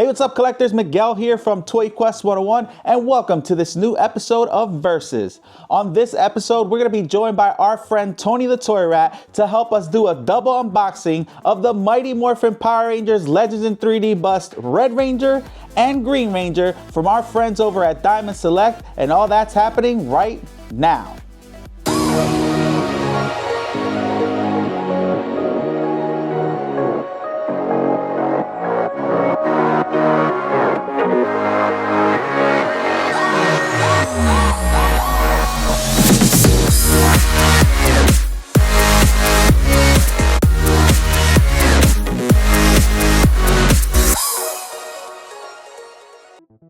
Hey, what's up, collectors? Miguel here from Toy Quest 101, and welcome to this new episode of Versus. On this episode, we're going to be joined by our friend TonytheToyRat to help us do a double unboxing of the Mighty Morphin Power Rangers Legends in 3D bust Red Ranger and Green Ranger from our friends over at Diamond Select, and all that's happening right now.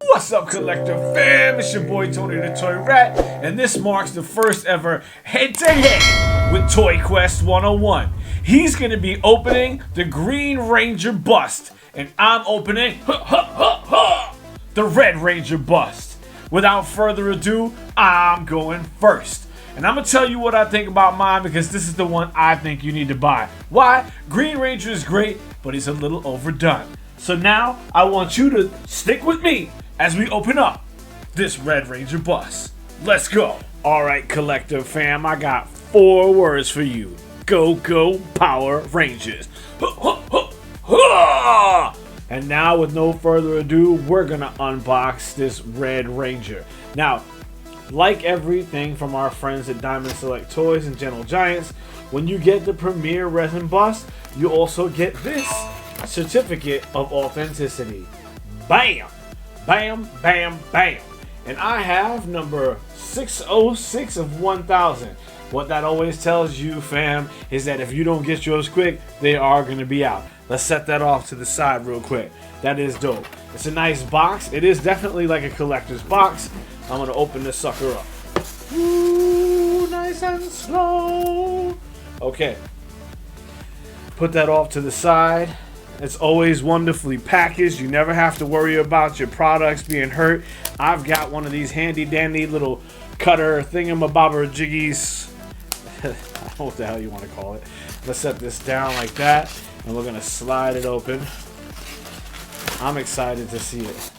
What's up, collector fam? It's your boy TonytheToyRat, and this marks the first ever head-to-head with Toy Quest 101. He's gonna be opening the Green Ranger bust, and I'm opening the Red Ranger bust. Without further ado, I'm going first. And I'm gonna tell you what I think about mine, because this is the one I think you need to buy. Why? Green Ranger is great, but he's a little overdone. So now I want you to stick with me as we open up this Red Ranger bust. Let's go. All right, collector fam, I got 4 words for you. Go, go, Power Rangers. And now, with no further ado, we're gonna unbox this Red Ranger. Now, like everything from our friends at Diamond Select Toys and Gentle Giants, when you get the Premier Resin bust, you also get this certificate of authenticity. Bam! Bam, bam, bam. And I have number 606 of 1000. What that always tells you, fam, is that if you don't get yours quick, they are going to be out. Let's set that off to the side real quick. That is dope. It's a nice box. It is definitely like a collector's box. I'm going to open this sucker up. Ooh, nice and slow. Okay. Put that off to the side. It's always wonderfully packaged. You never have to worry about your products being hurt. I've got one of these handy dandy little cutter thingamabobber jiggies. I don't know what the hell you want to call it. Let's set this down like that, and we're gonna slide it open. I'm excited to see it.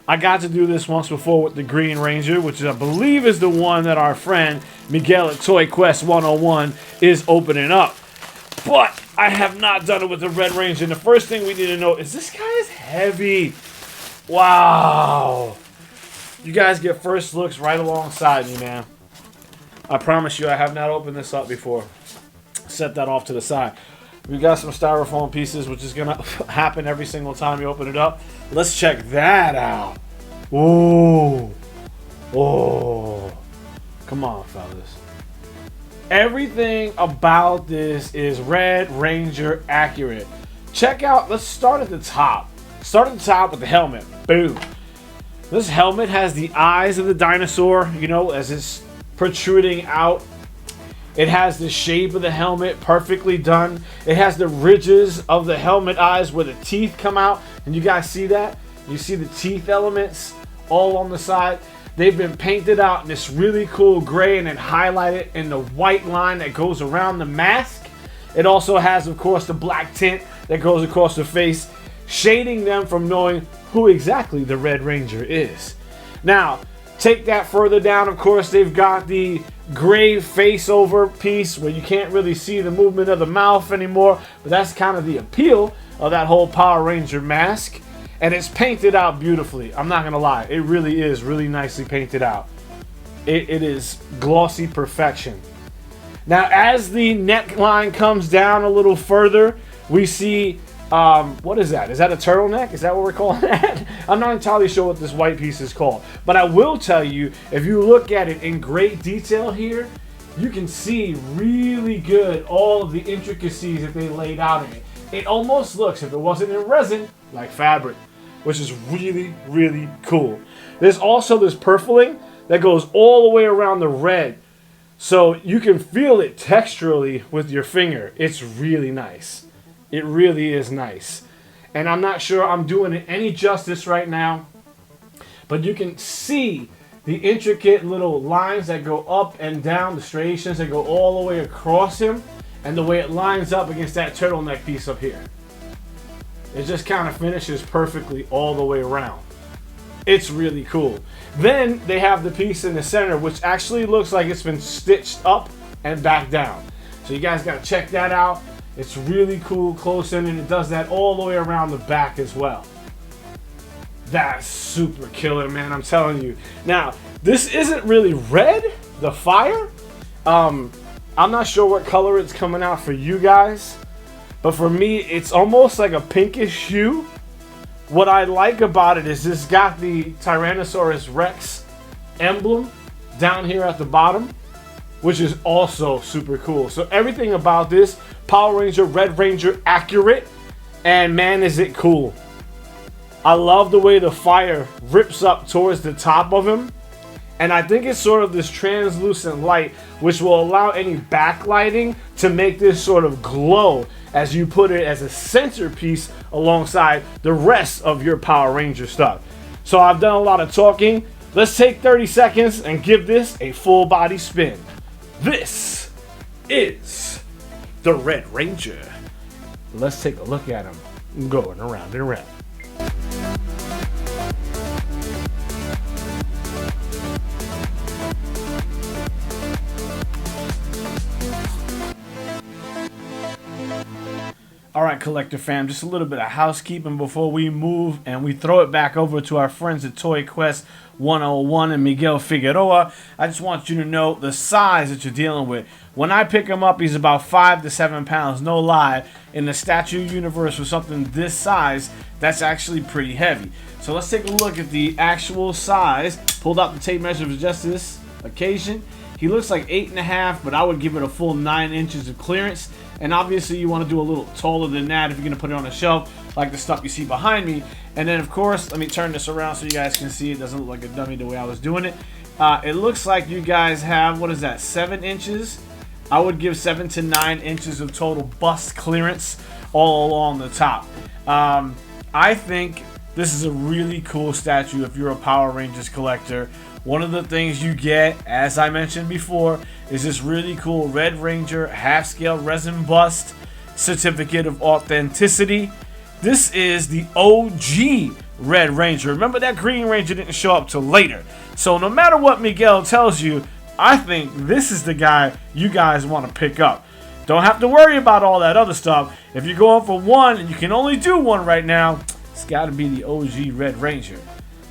I got to do this once before with the Green Ranger, which I believe is the one that our friend Miguel at Toy Quest 101 is opening up. But I have not done it with the Red Ranger. And the first thing we need to know is this guy is heavy. Wow. You guys get first looks right alongside me, man. I promise you, I have not opened this up before. Set that off to the side. We got some styrofoam pieces, which is going to happen every single time you open it up. Let's check that out. Ooh. Oh. Come on, fellas. Everything about this is Red Ranger accurate. Check out, let's start at the top. Start at the top with the helmet. Boom. This helmet has the eyes of the dinosaur, you know, as it's protruding out. It has the shape of the helmet perfectly done. It has the ridges of the helmet eyes where the teeth come out. And you guys see that? You see the teeth elements all on the side. They've been painted out in this really cool gray and then highlighted in the white line that goes around the mask. It also has, of course, the black tint that goes across the face, shading them from knowing who exactly the Red Ranger is. Now, take that further down. Of course, they've got the gray face over piece where you can't really see the movement of the mouth anymore, but that's kind of the appeal of that whole Power Ranger mask. And it's painted out beautifully. I'm not going to lie. It really is really nicely painted out. It is glossy perfection. Now, as the neckline comes down a little further, we see, what is that? Is that a turtleneck? Is that what we're calling that? I'm not entirely sure what this white piece is called. But I will tell you, if you look at it in great detail here, you can see really good all of the intricacies that they laid out in it. It almost looks, if it wasn't in resin, like fabric, which is really, really cool. There's also this purfling that goes all the way around the red, so you can feel it texturally with your finger. It's really nice. It really is nice. And I'm not sure I'm doing it any justice right now, but you can see the intricate little lines that go up and down, the striations that go all the way across him, and the way it lines up against that turtleneck piece up here. It just kind of finishes perfectly all the way around. It's really cool. Then they have the piece in the center, which actually looks like it's been stitched up and back down. So you guys got to check that out. It's really cool, close in, and it does that all the way around the back as well. That's super killer, man, I'm telling you. Now, this isn't really red, the fire. I'm not sure what color it's coming out for you guys, but for me, it's almost like a pinkish hue. What I like about it is it's got the Tyrannosaurus Rex emblem down here at the bottom, which is also super cool. So everything about this, Power Ranger, Red Ranger, accurate, and man, is it cool. I love the way the fire rips up towards the top of him. And I think it's sort of this translucent light which will allow any backlighting to make this sort of glow as you put it as a centerpiece alongside the rest of your Power Ranger stuff. So I've done a lot of talking. Let's take 30 seconds and give this a full body spin. This is the Red Ranger. Let's take a look at him going around and around. Alright, collector fam, just a little bit of housekeeping before we move and we throw it back over to our friends at Toy Quest 101 and Miguel Figueroa. I just want you to know the size that you're dealing with. When I pick him up, he's about 5 to 7 pounds, no lie. In the statue universe for something this size, that's actually pretty heavy. So let's take a look at the actual size. Pulled out the tape measure for just this occasion. He looks like 8.5, but I would give it a full 9 inches of clearance. And obviously you want to do a little taller than that if you're going to put it on a shelf, like the stuff you see behind me. And then of course, let me turn this around so you guys can see it doesn't look like a dummy the way I was doing it. It looks like you guys have, what is that, 7 inches? I would give 7 to 9 inches of total bust clearance all along the top. I think this is a really cool statue if you're a Power Rangers collector. One of the things you get, as I mentioned before, is this really cool Red Ranger half-scale resin bust certificate of authenticity. This is the OG Red Ranger. Remember, that Green Ranger didn't show up till later. So no matter what Miguel tells you, I think this is the guy you guys want to pick up. Don't have to worry about all that other stuff. If you're going for one and you can only do one right now, it's got to be the OG Red Ranger.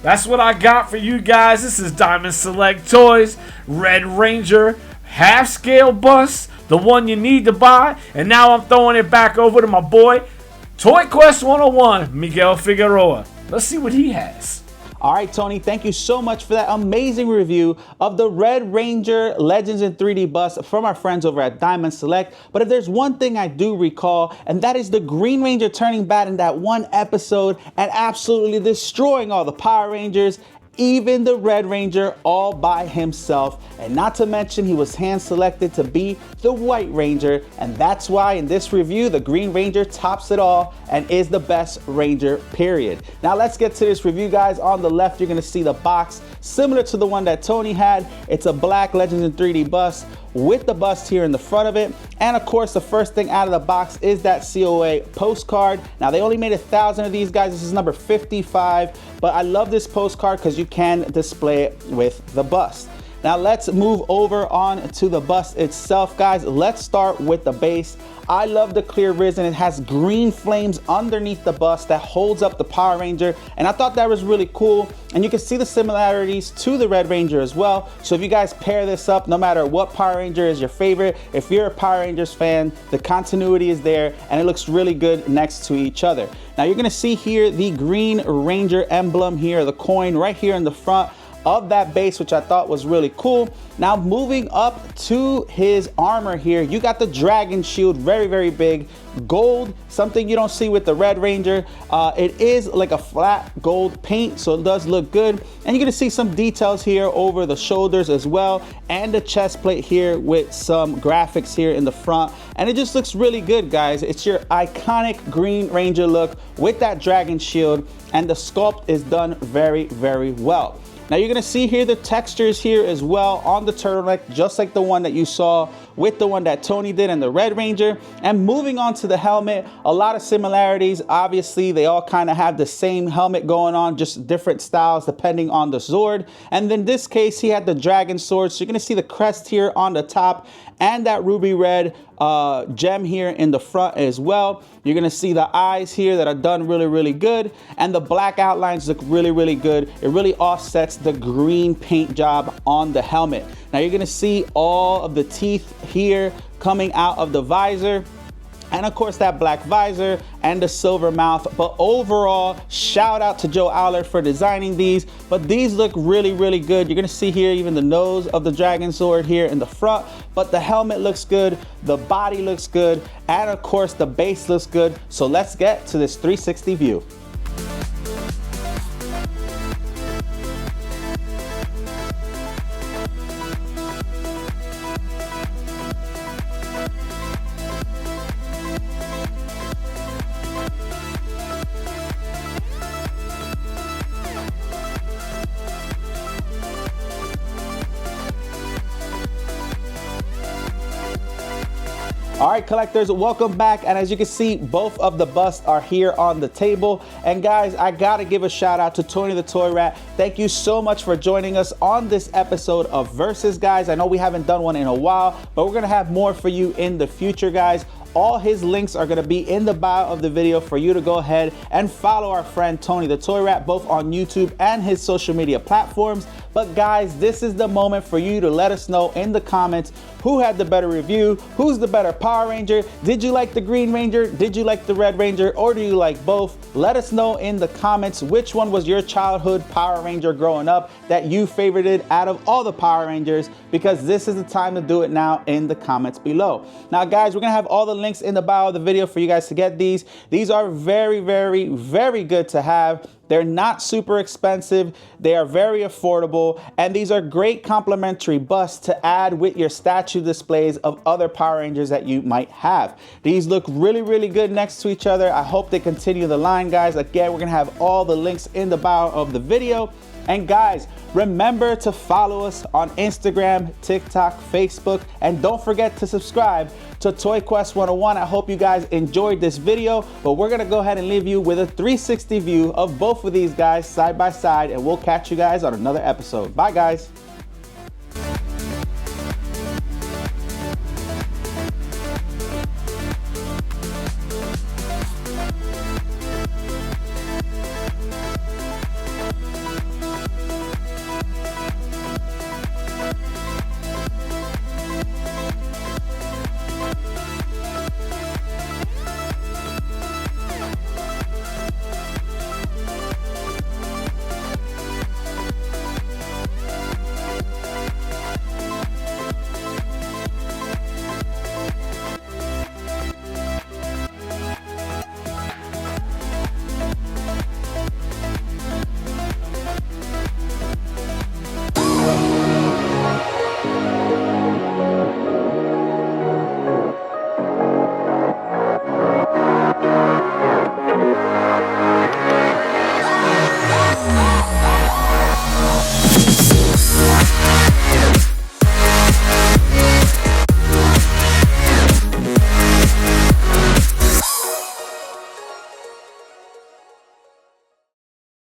That's what I got for you guys. This is Diamond Select Toys, Red Ranger, half-scale bust, the one you need to buy. And now I'm throwing it back over to my boy, Toy Quest 101, Miguel Figueroa. Let's see what he has. All right, Tony, thank you so much for that amazing review of the Red Ranger Legends in 3D bust from our friends over at Diamond Select. But if there's one thing I do recall, and that is the Green Ranger turning bad in that one episode and absolutely destroying all the Power Rangers, even the Red Ranger all by himself. And not to mention, he was hand selected to be the White Ranger, and that's why in this review the Green Ranger tops it all and is the best Ranger, period. Now let's get to this review, guys. On the left you're gonna see the box similar to the one that Tony had. It's a black Legends in 3D bust with the bust here in the front of it. And of course, the first thing out of the box is that COA postcard. Now they only made 1,000 of these, guys. This is number 55, but I love this postcard because you can display it with the bust. Now let's move over on to the bust itself, guys. Let's start with the base. I love the clear resin. It has green flames underneath the bust that holds up the Power Ranger, and I thought that was really cool. And you can see the similarities to the Red Ranger as well. So if you guys pair this up, no matter what Power Ranger is your favorite, if you're a Power Rangers fan, the continuity is there and it looks really good next to each other. Now you're gonna see here the Green Ranger emblem here, the coin right here in the front of that base, which I thought was really cool. Now moving up to his armor here, you got the dragon shield, very, very big, gold, something you don't see with the Red Ranger. It is like a flat gold paint, so it does look good. And you're gonna see some details here over the shoulders as well, and the chest plate here with some graphics here in the front. And it just looks really good, guys. It's your iconic Green Ranger look with that dragon shield, and the sculpt is done very, very well. Now you're gonna see here the textures here as well on the turtleneck, just like the one that you saw with the one that Tony did in the Red Ranger. And moving on to the helmet, a lot of similarities. Obviously, they all kind of have the same helmet going on, just different styles depending on the Zord. And in this case, he had the Dragon Sword. So you're going to see the crest here on the top and that ruby red gem here in the front as well. You're gonna see the eyes here that are done really good, and the black outlines look really good. It really offsets the green paint job on the helmet. Now you're gonna see all of the teeth here coming out of the visor, and of course that black visor and the silver mouth. But overall, shout out to Joe Allard for designing these. But these look really good. You're gonna see here even the nose of the Dragon Sword here in the front, but the helmet looks good, the body looks good, and of course the base looks good. So let's get to this 360 view. All right, collectors, welcome back. And as you can see, both of the busts are here on the table. And guys, I gotta give a shout out to Tony the Toy Rat. Thank you so much for joining us on this episode of Versus, guys. I know we haven't done one in a while, but we're gonna have more for you in the future, guys. All his links are gonna be in the bio of the video for you to go ahead and follow our friend Tony the Toy Rat, both on YouTube and his social media platforms. But guys, this is the moment for you to let us know in the comments who had the better review, who's the better Power Ranger. Did you like the Green Ranger? Did you like the Red Ranger? Or do you like both? Let us know in the comments which one was your childhood Power Ranger growing up that you favorited out of all the Power Rangers, because this is the time to do it now in the comments below. Now guys, we're gonna have all the links in the bio of the video for you guys to get these. These are very good to have. They're not super expensive, they are very affordable, and these are great complimentary busts to add with your statue displays of other Power Rangers that you might have. These look really good next to each other. I hope they continue the line, guys. Again, we're gonna have all the links in the bio of the video. And guys, remember to follow us on Instagram, TikTok, Facebook, and don't forget to subscribe to Toy Quest 101. I hope you guys enjoyed this video, but we're gonna go ahead and leave you with a 360 view of both of these guys side by side, and we'll catch you guys on another episode. Bye guys.